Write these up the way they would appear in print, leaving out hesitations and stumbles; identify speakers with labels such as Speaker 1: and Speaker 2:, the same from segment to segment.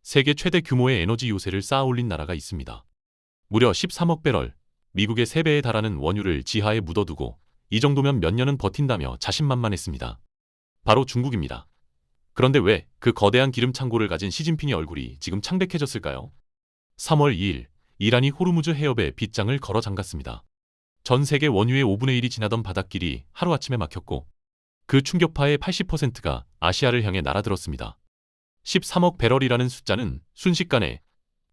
Speaker 1: 세계 최대 규모의 에너지 요새를 쌓아올린 나라가 있습니다. 무려 13억 배럴, 미국의 3배에 달하는 원유를 지하에 묻어두고 이 정도면 몇 년은 버틴다며 자신만만했습니다. 바로 중국입니다. 그런데 왜 그 거대한 기름 창고를 가진 시진핑의 얼굴이 지금 창백해졌을까요? 3월 2일, 이란이 호르무즈 해협에 빗장을 걸어 잠갔습니다. 전 세계 원유의 5분의 1이 지나던 바닷길이 하루아침에 막혔고 그 충격파의 80%가 아시아를 향해 날아들었습니다. 13억 배럴이라는 숫자는 순식간에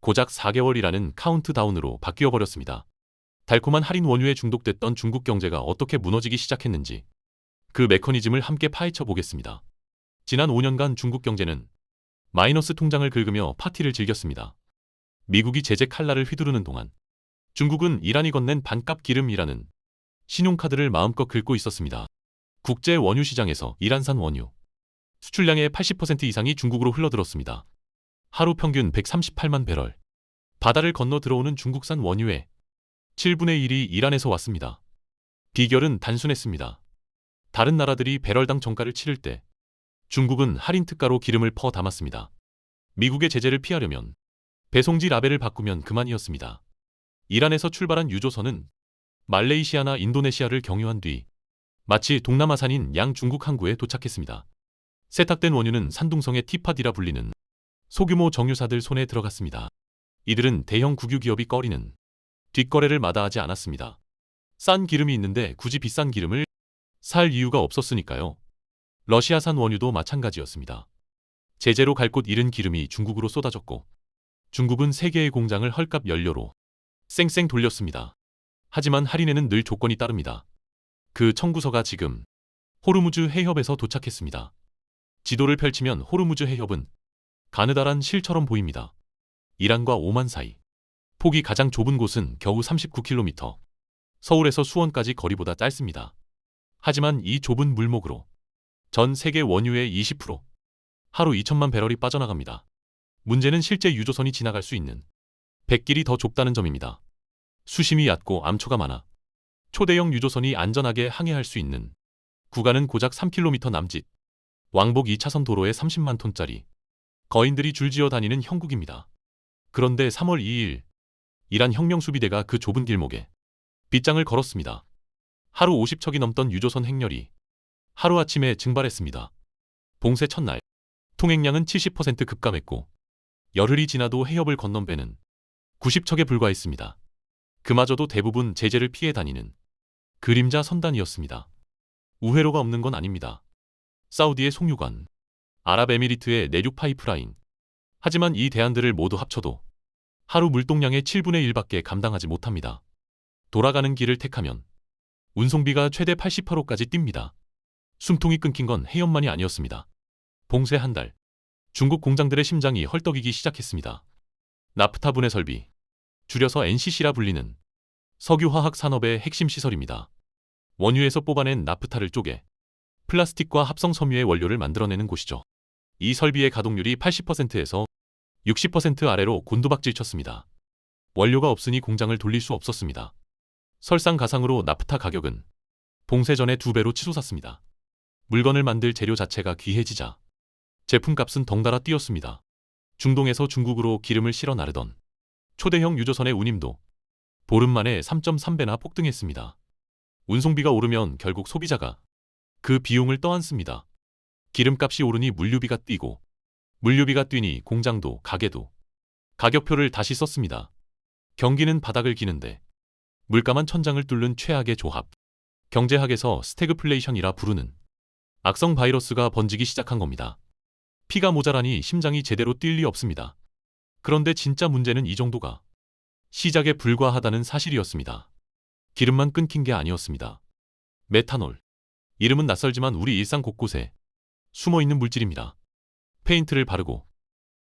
Speaker 1: 고작 4개월이라는 카운트다운으로 바뀌어 버렸습니다. 달콤한 할인 원유에 중독됐던 중국 경제가 어떻게 무너지기 시작했는지 그 메커니즘을 함께 파헤쳐 보겠습니다. 지난 5년간 중국 경제는 마이너스 통장을 긁으며 파티를 즐겼습니다. 미국이 제재 칼날을 휘두르는 동안 중국은 이란이 건넨 반값 기름이라는 신용카드를 마음껏 긁고 있었습니다. 국제 원유 시장에서 이란산 원유 수출량의 80% 이상이 중국으로 흘러들었습니다. 하루 평균 138만 배럴. 바다를 건너 들어오는 중국산 원유의 7분의 1이 이란에서 왔습니다. 비결은 단순했습니다. 다른 나라들이 배럴당 정가를 치를 때 중국은 할인 특가로 기름을 퍼 담았습니다. 미국의 제재를 피하려면 배송지 라벨을 바꾸면 그만이었습니다. 이란에서 출발한 유조선은 말레이시아나 인도네시아를 경유한 뒤 마치 동남아산인 양중국 항구에 도착했습니다. 세탁된 원유는 산둥성의 티팟이라 불리는 소규모 정유사들 손에 들어갔습니다. 이들은 대형 국유기업이 꺼리는 뒷거래를 마다하지 않았습니다. 싼 기름이 있는데 굳이 비싼 기름을 살 이유가 없었으니까요. 러시아산 원유도 마찬가지였습니다. 제재로 갈 곳 잃은 기름이 중국으로 쏟아졌고 중국은 세계의 공장을 헐값 연료로 쌩쌩 돌렸습니다. 하지만 할인에는 늘 조건이 따릅니다. 그 청구서가 지금 호르무즈 해협에서 도착했습니다. 지도를 펼치면 호르무즈 해협은 가느다란 실처럼 보입니다. 이란과 오만 사이. 폭이 가장 좁은 곳은 겨우 39km. 서울에서 수원까지 거리보다 짧습니다. 하지만 이 좁은 물목으로 전 세계 원유의 20%, 하루 2천만 배럴이 빠져나갑니다. 문제는 실제 유조선이 지나갈 수 있는 백길이 더 좁다는 점입니다. 수심이 얕고 암초가 많아 초대형 유조선이 안전하게 항해할 수 있는 구간은 고작 3km 남짓. 왕복 2차선 도로에 30만 톤짜리 거인들이 줄지어 다니는 형국입니다. 그런데 3월 2일 이란 혁명수비대가 그 좁은 길목에 빗장을 걸었습니다. 하루 50척이 넘던 유조선 행렬이 하루아침에 증발했습니다. 봉쇄 첫날 통행량은 70% 급감했고 열흘이 지나도 해협을 건넌 배는 90척에 불과했습니다. 그마저도 대부분 제재를 피해 다니는 그림자 선단이었습니다. 우회로가 없는 건 아닙니다. 사우디의 송유관, 아랍에미리트의 내륙 파이프라인. 하지만 이 대안들을 모두 합쳐도 하루 물동량의 7분의 1밖에 감당하지 못합니다. 돌아가는 길을 택하면 운송비가 최대 88호까지 뜁니다. 숨통이 끊긴 건 해협만이 아니었습니다. 봉쇄 한 달, 중국 공장들의 심장이 헐떡이기 시작했습니다. 나프타 분해 설비, 줄여서 NCC라 불리는 석유화학 산업의 핵심 시설입니다. 원유에서 뽑아낸 나프타를 쪼개 플라스틱과 합성 섬유의 원료를 만들어내는 곳이죠. 이 설비의 가동률이 80%에서 60% 아래로 곤두박질 쳤습니다. 원료가 없으니 공장을 돌릴 수 없었습니다. 설상가상으로 나프타 가격은 봉쇄 전의 2배로 치솟았습니다. 물건을 만들 재료 자체가 귀해지자 제품값은 덩달아 뛰었습니다. 중동에서 중국으로 기름을 실어 나르던 초대형 유조선의 운임도 보름 만에 3.3배나 폭등했습니다. 운송비가 오르면 결국 소비자가 그 비용을 떠안습니다. 기름값이 오르니 물류비가 뛰고 물류비가 뛰니 공장도 가게도 가격표를 다시 썼습니다. 경기는 바닥을 기는데 물가만 천장을 뚫는 최악의 조합. 경제학에서 스태그플레이션이라 부르는 악성 바이러스가 번지기 시작한 겁니다. 피가 모자라니 심장이 제대로 뛸 리 없습니다. 그런데 진짜 문제는 이 정도가 시작에 불과하다는 사실이었습니다. 기름만 끊긴 게 아니었습니다. 메탄올. 이름은 낯설지만 우리 일상 곳곳에 숨어있는 물질입니다. 페인트를 바르고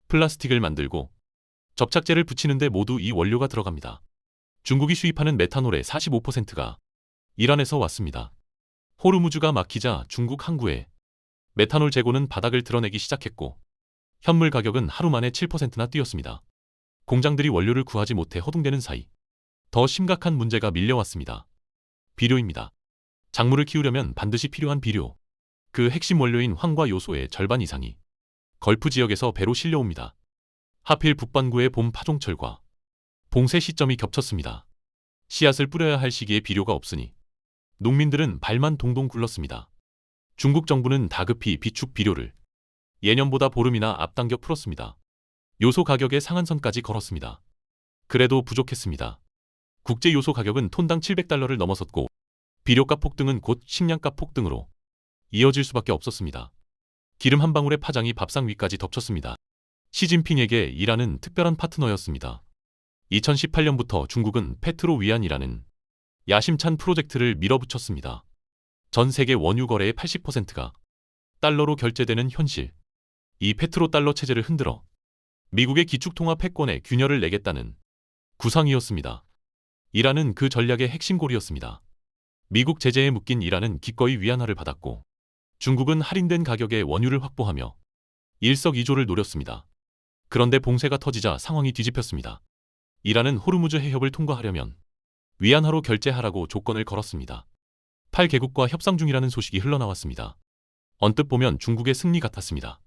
Speaker 1: 플라스틱을 만들고 접착제를 붙이는데 모두 이 원료가 들어갑니다. 중국이 수입하는 메탄올의 45%가 이란에서 왔습니다. 호르무즈가 막히자 중국 항구에 메탄올 재고는 바닥을 드러내기 시작했고 현물 가격은 하루 만에 7%나 뛰었습니다. 공장들이 원료를 구하지 못해 허둥대는 사이 더 심각한 문제가 밀려왔습니다. 비료입니다. 작물을 키우려면 반드시 필요한 비료. 그 핵심 원료인 황과 요소의 절반 이상이 걸프 지역에서 배로 실려옵니다. 하필 북반구의 봄 파종철과 봉쇄 시점이 겹쳤습니다. 씨앗을 뿌려야 할 시기에 비료가 없으니 농민들은 발만 동동 굴렀습니다. 중국 정부는 다급히 비축 비료를 예년보다 보름이나 앞당겨 풀었습니다. 요소 가격의 상한선까지 걸었습니다. 그래도 부족했습니다. 국제 요소 가격은 톤당 700달러를 넘어섰고 비료값 폭등은 곧 식량값 폭등으로 이어질 수밖에 없었습니다. 기름 한 방울의 파장이 밥상 위까지 덮쳤습니다. 시진핑에게 이란은 특별한 파트너였습니다. 2018년부터 중국은 페트로 위안이라는 야심찬 프로젝트를 밀어붙였습니다. 전 세계 원유 거래의 80%가 달러로 결제되는 현실. 이 페트로 달러 체제를 흔들어 미국의 기축통화 패권에 균열을 내겠다는 구상이었습니다. 이란은 그 전략의 핵심골이었습니다. 미국 제재에 묶인 이란은 기꺼이 위안화를 받았고 중국은 할인된 가격에 원유를 확보하며 일석이조를 노렸습니다. 그런데 봉쇄가 터지자 상황이 뒤집혔습니다. 이란은 호르무즈 해협을 통과하려면 위안화로 결제하라고 조건을 걸었습니다. 8개국과 협상 중이라는 소식이 흘러나왔습니다. 언뜻 보면 중국의 승리 같았습니다.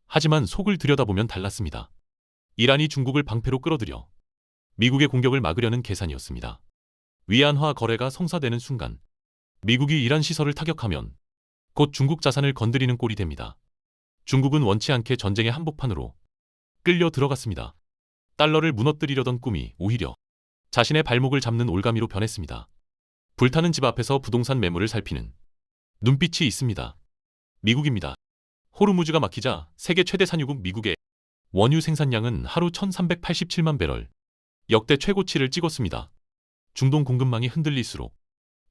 Speaker 1: 하지만 속을 들여다보면 달랐습니다. 이란이 중국을 방패로 끌어들여 미국의 공격을 막으려는 계산이었습니다. 위안화 거래가 성사되는 순간 미국이 이란 시설을 타격하면 곧 중국 자산을 건드리는 꼴이 됩니다. 중국은 원치 않게 전쟁의 한복판으로 끌려 들어갔습니다. 달러를 무너뜨리려던 꿈이 오히려 자신의 발목을 잡는 올가미로 변했습니다. 불타는 집 앞에서 부동산 매물을 살피는 눈빛이 있습니다. 미국입니다. 호르무즈가 막히자 세계 최대 산유국 미국의 원유 생산량은 하루 1387만 배럴, 역대 최고치를 찍었습니다. 중동 공급망이 흔들릴수록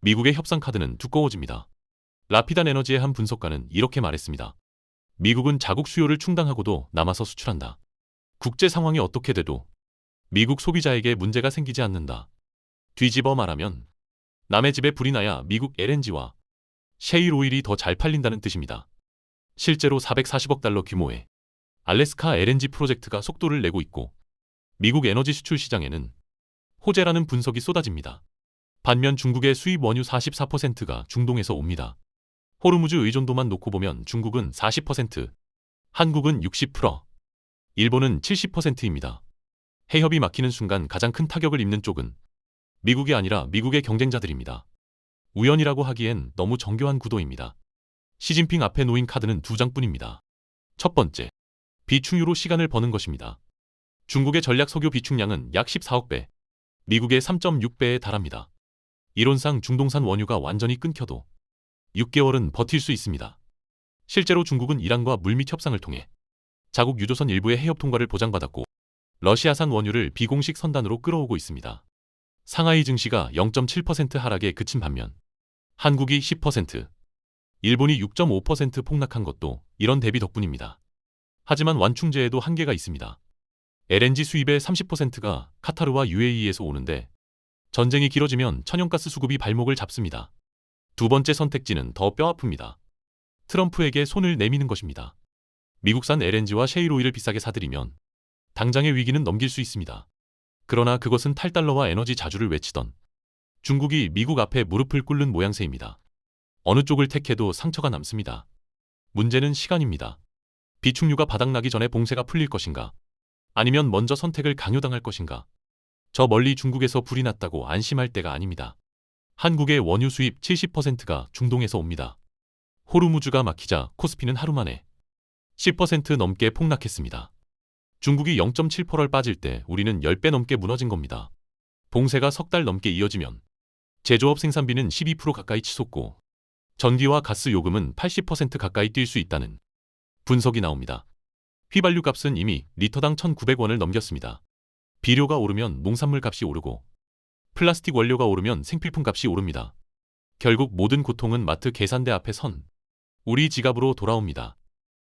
Speaker 1: 미국의 협상 카드는 두꺼워집니다. 라피단 에너지의 한 분석가는 이렇게 말했습니다. 미국은 자국 수요를 충당하고도 남아서 수출한다. 국제 상황이 어떻게 돼도 미국 소비자에게 문제가 생기지 않는다. 뒤집어 말하면 남의 집에 불이 나야 미국 LNG와 셰일 오일이 더 잘 팔린다는 뜻입니다. 실제로 440억 달러 규모의 알래스카 LNG 프로젝트가 속도를 내고 있고 미국 에너지 수출 시장에는 호재라는 분석이 쏟아집니다. 반면 중국의 수입 원유 44%가 중동에서 옵니다. 호르무즈 의존도만 놓고 보면 중국은 40%, 한국은 60%, 일본은 70%입니다. 해협이 막히는 순간 가장 큰 타격을 입는 쪽은 미국이 아니라 미국의 경쟁자들입니다. 우연이라고 하기엔 너무 정교한 구도입니다. 시진핑 앞에 놓인 카드는 두 장뿐입니다. 첫 번째, 비축유로 시간을 버는 것입니다. 중국의 전략 석유 비축량은 약 14억 배, 미국의 3.6배에 달합니다. 이론상 중동산 원유가 완전히 끊겨도 6개월은 버틸 수 있습니다. 실제로 중국은 이란과 물밑 협상을 통해 자국 유조선 일부의 해협 통과를 보장받았고 러시아산 원유를 비공식 선단으로 끌어오고 있습니다. 상하이 증시가 0.7% 하락에 그친 반면 한국이 10%, 일본이 6.5% 폭락한 것도 이런 대비 덕분입니다. 하지만 완충제에도 한계가 있습니다. LNG 수입의 30%가 카타르와 UAE에서 오는데 전쟁이 길어지면 천연가스 수급이 발목을 잡습니다. 두 번째 선택지는 더 뼈아픕니다. 트럼프에게 손을 내미는 것입니다. 미국산 LNG와 셰일 오일을 비싸게 사들이면 당장의 위기는 넘길 수 있습니다. 그러나 그것은 탈달러와 에너지 자주를 외치던 중국이 미국 앞에 무릎을 꿇는 모양새입니다. 어느 쪽을 택해도 상처가 남습니다. 문제는 시간입니다. 비축유가 바닥나기 전에 봉쇄가 풀릴 것인가? 아니면 먼저 선택을 강요당할 것인가? 저 멀리 중국에서 불이 났다고 안심할 때가 아닙니다. 한국의 원유 수입 70%가 중동에서 옵니다. 호르무즈가 막히자 코스피는 하루 만에 10% 넘게 폭락했습니다. 중국이 0.7%를 빠질 때 우리는 10배 넘게 무너진 겁니다. 봉쇄가 석 달 넘게 이어지면 제조업 생산비는 12% 가까이 치솟고 전기와 가스 요금은 80% 가까이 뛸 수 있다는 분석이 나옵니다. 휘발유 값은 이미 리터당 1,900원을 넘겼습니다. 비료가 오르면 농산물 값이 오르고 플라스틱 원료가 오르면 생필품 값이 오릅니다. 결국 모든 고통은 마트 계산대 앞에 선 우리 지갑으로 돌아옵니다.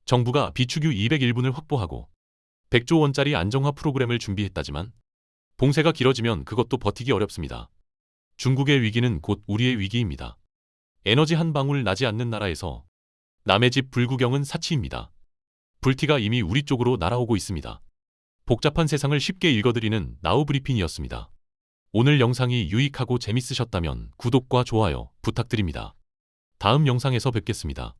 Speaker 1: 정부가 비축유 201분을 확보하고 100조 원짜리 안정화 프로그램을 준비했다지만 봉쇄가 길어지면 그것도 버티기 어렵습니다. 중국의 위기는 곧 우리의 위기입니다. 에너지 한 방울 나지 않는 나라에서 남의 집 불구경은 사치입니다. 불티가 이미 우리 쪽으로 날아오고 있습니다. 복잡한 세상을 쉽게 읽어드리는 나우 브리핑이었습니다. 오늘 영상이 유익하고 재밌으셨다면 구독과 좋아요 부탁드립니다. 다음 영상에서 뵙겠습니다.